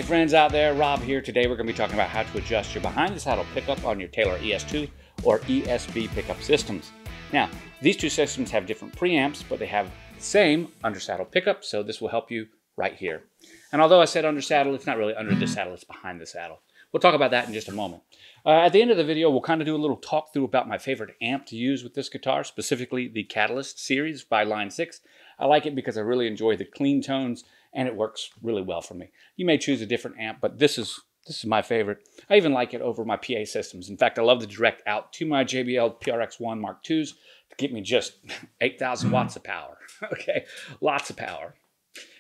Hey friends out there, Rob here. Today we're going to be talking about how to adjust your behind the saddle pickup on your Taylor ES2 or ESB pickup systems. Now, these two systems have different preamps, but they have the same under saddle pickup, so this will help you right here. And although I said under saddle, it's not really under the saddle, it's behind the saddle. We'll talk about that in just a moment. At the end of the video, we'll kind of do a little talk through about my favorite amp to use with this guitar, specifically the Catalyst series by Line 6. I like it because I really enjoy the clean tones and it works really well for me. You may choose a different amp, but this is my favorite. I even like it over my PA systems. In fact, I love the direct out to my JBL PRX1 Mark IIs to get me just 8,000 watts of power. Okay, lots of power.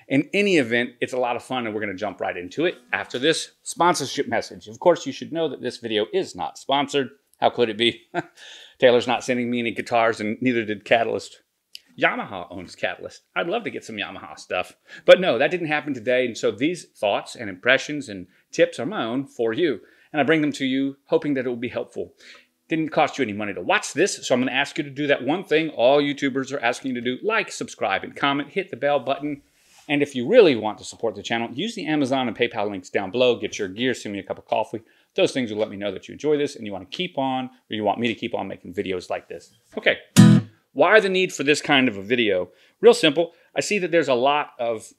In any event, it's a lot of fun and we're going to jump right into it after this sponsorship message. Of course, you should know that this video is not sponsored. How could it be? Taylor's not sending me any guitars and neither did Catalyst. Yamaha owns Catalyst. I'd love to get some Yamaha stuff. But no, that didn't happen today. And so these thoughts and impressions and tips are my own for you. And I bring them to you hoping that it will be helpful. Didn't cost you any money to watch this, so I'm going to ask you to do that one thing all YouTubers are asking you to do. Like, subscribe, and comment. Hit the bell button. And if you really want to support the channel, use the Amazon and PayPal links down below. Get your gear, send me a cup of coffee. Those things will let me know that you enjoy this and you want to keep on, or you want me to keep on making videos like this. Okay. Why the need for this kind of a video? Real simple. I see that there's a lot of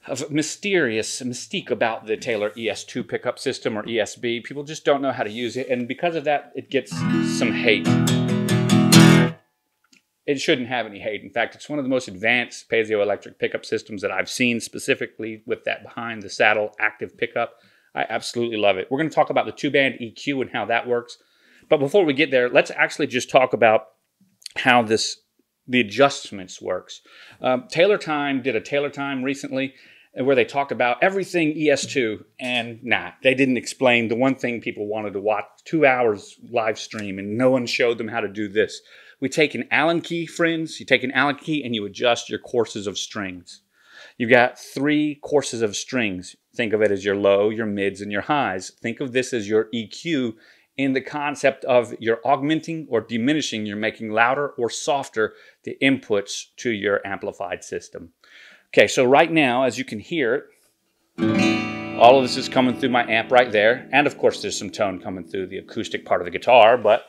mystique about the Taylor ES2 pickup system or ESB. People just don't know how to use it, and because of that, it gets some hate. It shouldn't have any hate. In fact, it's one of the most advanced piezoelectric pickup systems that I've seen, specifically with that behind the saddle active pickup. I absolutely love it. We're going to talk about the two-band EQ and how that works. But before we get there, let's actually just talk about how the adjustments works. Taylor Time did a Taylor Time recently where they talked about everything ES2, and they didn't explain the one thing people wanted to watch, 2 hours live stream, and no one showed them how to do this. We take an Allen key, friends. You take an Allen key and you adjust your courses of strings. You've got 3 courses of strings. Think of it as your low, your mids, and your highs. Think of this as your EQ in the concept of you're augmenting or diminishing, you're making louder or softer the inputs to your amplified system. Okay, so right now, as you can hear it, all of this is coming through my amp right there. And of course, there's some tone coming through the acoustic part of the guitar, but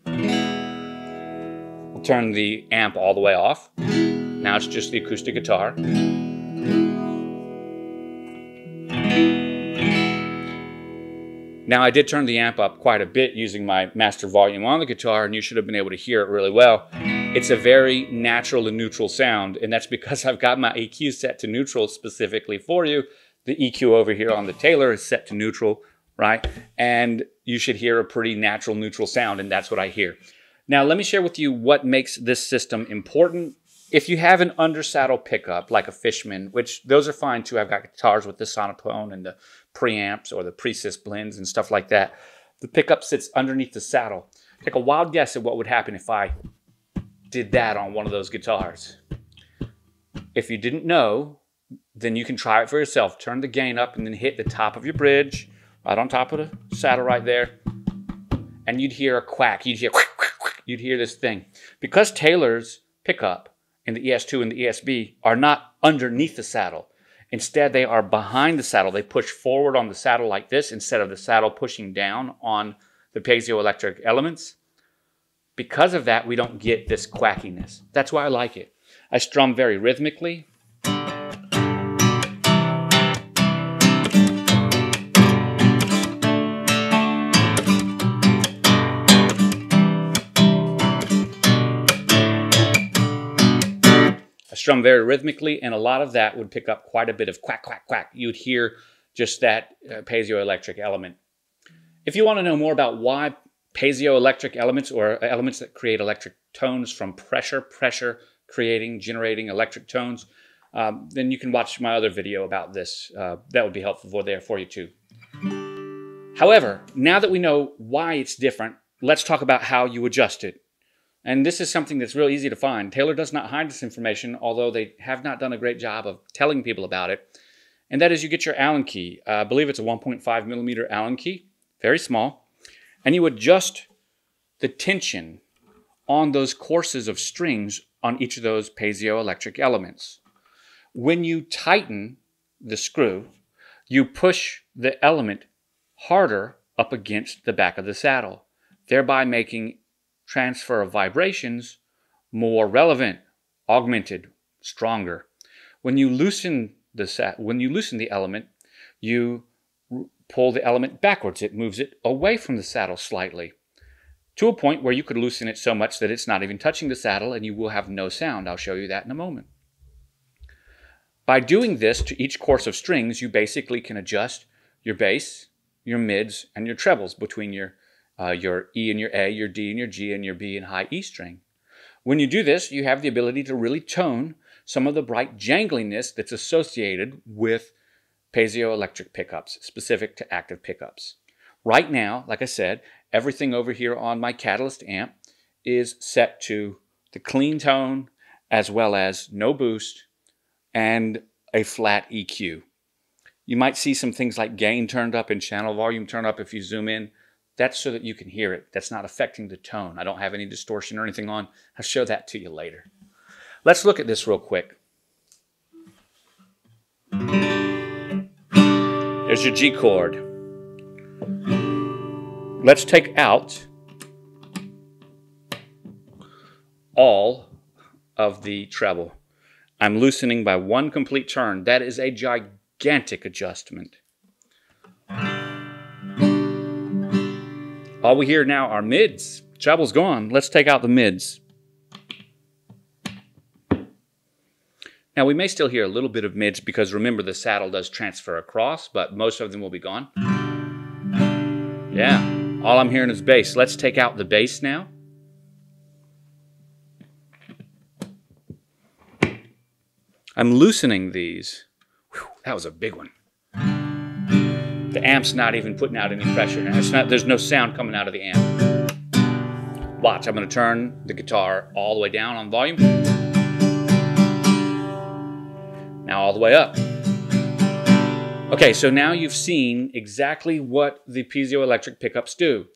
we'll turn the amp all the way off. Now it's just the acoustic guitar. Now, I did turn the amp up quite a bit using my master volume on the guitar, and you should have been able to hear it really well. It's a very natural and neutral sound, and that's because I've got my EQ set to neutral specifically for you. The EQ over here on the Taylor is set to neutral, right? And you should hear a pretty natural neutral sound, and that's what I hear. Now, let me share with you what makes this system important. If you have an under-saddle pickup, like a Fishman, which those are fine too. I've got guitars with the Sonopone and the preamps or the Presys blends and stuff like that. The pickup sits underneath the saddle. Take a wild guess at what would happen if I did that on one of those guitars. If you didn't know, then you can try it for yourself. Turn the gain up and then hit the top of your bridge, right on top of the saddle right there. And you'd hear a quack. You'd hear this thing. Because Taylor's pickup in the ES2 and the ESB are not underneath the saddle. Instead, they are behind the saddle. They push forward on the saddle like this instead of the saddle pushing down on the piezoelectric elements. Because of that, we don't get this quackiness. That's why I like it. I strum very rhythmically. Strum very rhythmically, and a lot of that would pick up quite a bit of quack, quack, quack. You'd hear just that piezoelectric element. If you want to know more about why piezoelectric elements or elements that create electric tones from pressure generating electric tones, then you can watch my other video about this. That would be helpful for you too. However, now that we know why it's different, let's talk about how you adjust it. And this is something that's real easy to find. Taylor does not hide this information, although they have not done a great job of telling people about it. And that is you get your Allen key. I believe it's a 1.5 millimeter Allen key, very small. And you adjust the tension on those courses of strings on each of those piezoelectric elements. When you tighten the screw, you push the element harder up against the back of the saddle, thereby making transfer of vibrations more relevant, augmented, stronger. When you loosen the element, you pull the element backwards. It moves it away from the saddle slightly, to a point where you could loosen it so much that it's not even touching the saddle and you will have no sound. I'll show you that in a moment. By doing this to each course of strings, you basically can adjust your bass, your mids, and your trebles between your E and your A, your D and your G, and your B and high E string. When you do this, you have the ability to really tone some of the bright jangliness that's associated with piezoelectric pickups, specific to active pickups. Right now, like I said, everything over here on my Catalyst amp is set to the clean tone, as well as no boost and a flat EQ. You might see some things like gain turned up and channel volume turned up if you zoom in. That's so that you can hear it. That's not affecting the tone. I don't have any distortion or anything on. I'll show that to you later. Let's look at this real quick. There's your G chord. Let's take out all of the treble. I'm loosening by one complete turn. That is a gigantic adjustment. All we hear now are mids. Treble's gone. Let's take out the mids. Now we may still hear a little bit of mids because remember the saddle does transfer across, but most of them will be gone. Yeah, all I'm hearing is bass. Let's take out the bass now. I'm loosening these. Whew, that was a big one. The amp's not even putting out any pressure now. There's no sound coming out of the amp. Watch, I'm going to turn the guitar all the way down on volume. Now all the way up. Okay, so now you've seen exactly what the piezoelectric pickups do.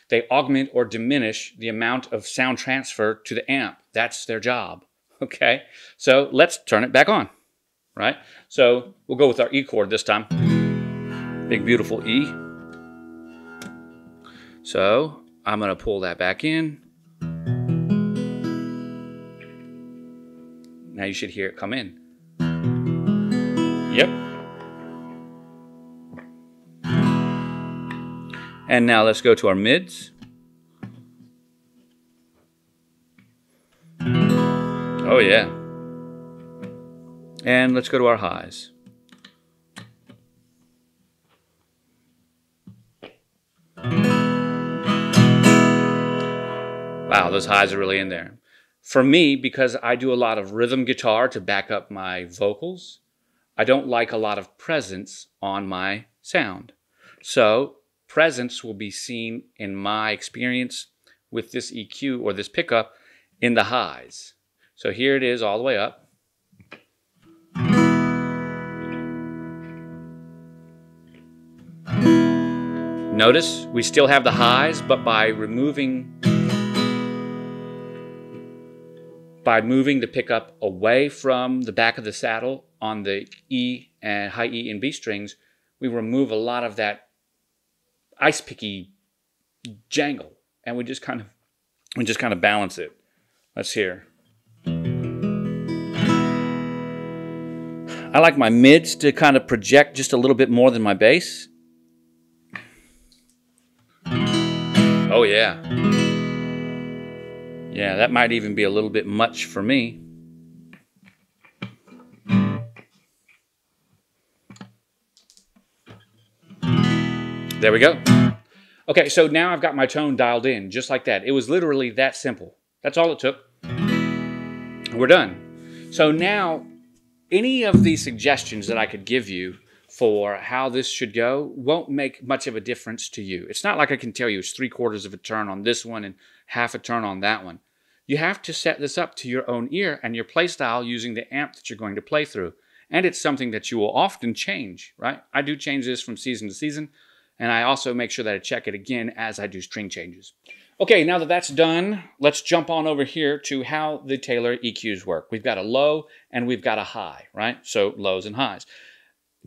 They augment or diminish the amount of sound transfer to the amp. That's their job. Okay, so let's turn it back on, right? So we'll go with our E chord this time. Big, beautiful E. So I'm going to pull that back in. Now you should hear it come in. Yep. And now let's go to our mids. Oh yeah. And let's go to our highs. Wow, those highs are really in there. For me, because I do a lot of rhythm guitar to back up my vocals, I don't like a lot of presence on my sound. So presence will be seen in my experience with this EQ or this pickup in the highs. So here it is all the way up. Notice we still have the highs, but by moving the pickup away from the back of the saddle on the E and high E and B strings, we remove a lot of that ice picky jangle, and we just kind of balance it. Let's hear. I like my mids to kind of project just a little bit more than my bass. Oh yeah. Yeah, that might even be a little bit much for me. There we go. Okay, so now I've got my tone dialed in, just like that. It was literally that simple. That's all it took. We're done. So now, any of the suggestions that I could give you for how this should go won't make much of a difference to you. It's not like I can tell you it's 3/4 of a turn on this one and half a turn on that one. You have to set this up to your own ear and your play style using the amp that you're going to play through. And it's something that you will often change, right? I do change this from season to season, and I also make sure that I check it again as I do string changes. Okay, now that that's done, let's jump on over here to how the Taylor EQs work. We've got a low and we've got a high, right? So lows and highs.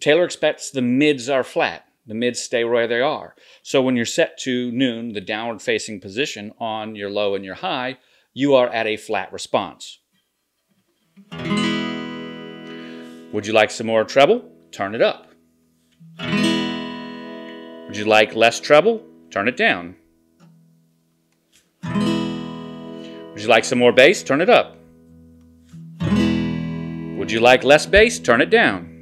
Taylor expects the mids are flat. The mids stay where they are. So when you're set to noon, the downward facing position on your low and your high, you are at a flat response. Would you like some more treble? Turn it up. Would you like less treble? Turn it down. Would you like some more bass? Turn it up. Would you like less bass? Turn it down.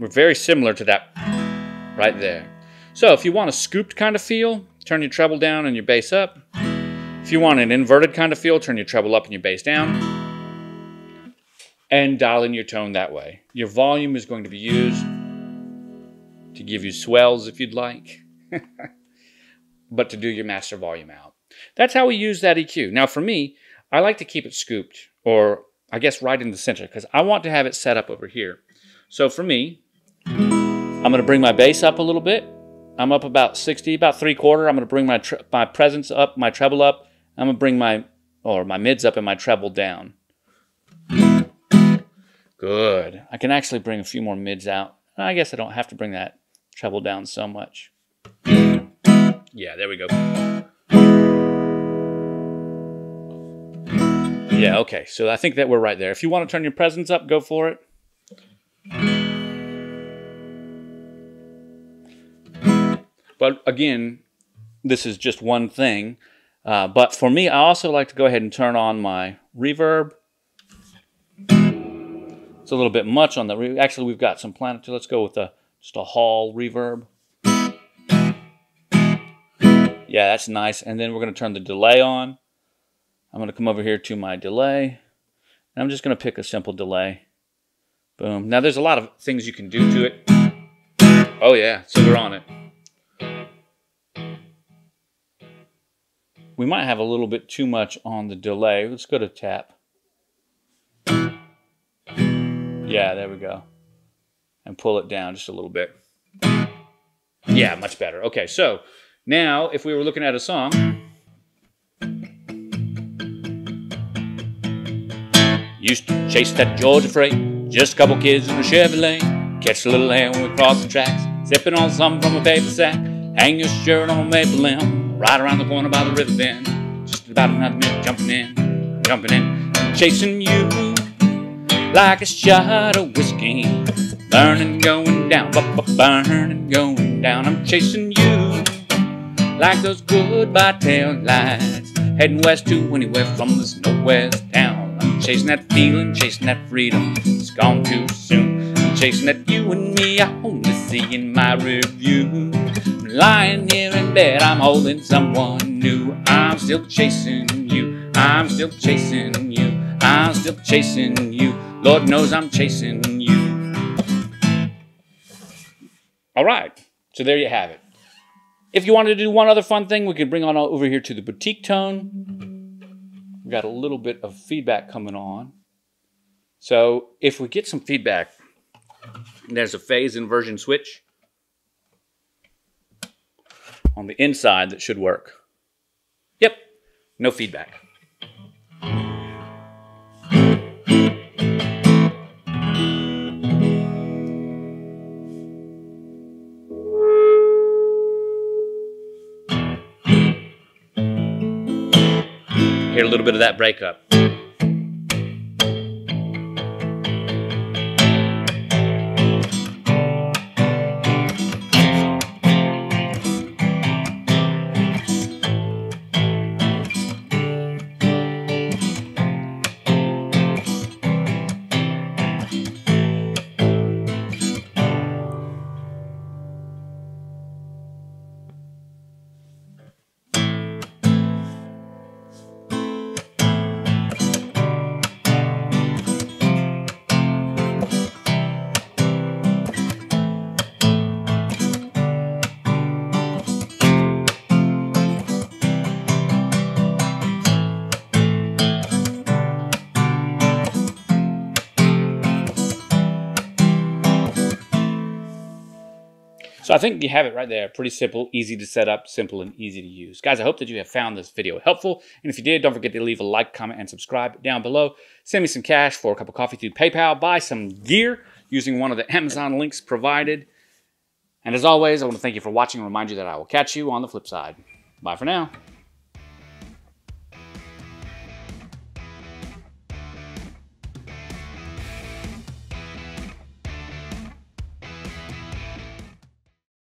We're very similar to that right there. So if you want a scooped kind of feel, turn your treble down and your bass up. If you want an inverted kind of feel, turn your treble up and your bass down. And dial in your tone that way. Your volume is going to be used to give you swells if you'd like, but to do your master volume out. That's how we use that EQ. Now for me, I like to keep it scooped, or I guess right in the center, because I want to have it set up over here. So for me, I'm going to bring my bass up a little bit. I'm up about 60, about 3/4. I'm going to bring my presence up, my treble up. I'm going to bring my mids up and my treble down. Good. I can actually bring a few more mids out. I guess I don't have to bring that treble down so much. Yeah, there we go. Yeah, okay. So I think that we're right there. If you want to turn your presence up, go for it. But again, this is just one thing. But for me, I also like to go ahead and turn on my reverb. It's a little bit much on the actually, we've got some planetary. Let's go with just a hall reverb. Yeah, that's nice. And then we're going to turn the delay on. I'm going to come over here to my delay. And I'm just going to pick a simple delay. Boom. Now, there's a lot of things you can do to it. Oh, yeah. So we're on it. We might have a little bit too much on the delay. Let's go to tap. Yeah, there we go. And pull it down just a little bit. Yeah, much better. Okay, so now if we were looking at a song. Used to chase that Georgia freight, just a couple kids in a Chevrolet. Catch a little air when we cross the tracks, sipping on something from a paper sack. Hang your shirt on a maple limb, right around the corner by the river bend. Just about another minute, jumping in, chasing you like a shot of whiskey. Burning, going down, burning, going down. I'm chasing you like those goodbye tail lights, heading west to anywhere from this northwest town. I'm chasing that feeling, chasing that freedom. It's gone too soon. I'm chasing that you and me I only see in my review. I'm lying here in bed, I'm holding someone new. I'm still chasing you. I'm still chasing you. I'm still chasing you. Lord knows I'm chasing you. All right, so there you have it. If you wanted to do one other fun thing, we could bring on over here to the boutique tone. We've got a little bit of feedback coming on. So if we get some feedback, there's a phase inversion switch on the inside that should work. Yep, no feedback. Hear a little bit of that breakup. So I think you have it right there. Pretty simple, easy to set up, simple and easy to use. Guys, I hope that you have found this video helpful. And if you did, don't forget to leave a like, comment, and subscribe down below. Send me some cash for a cup of coffee through PayPal. Buy some gear using one of the Amazon links provided. And as always, I want to thank you for watching and remind you that I will catch you on the flip side. Bye for now.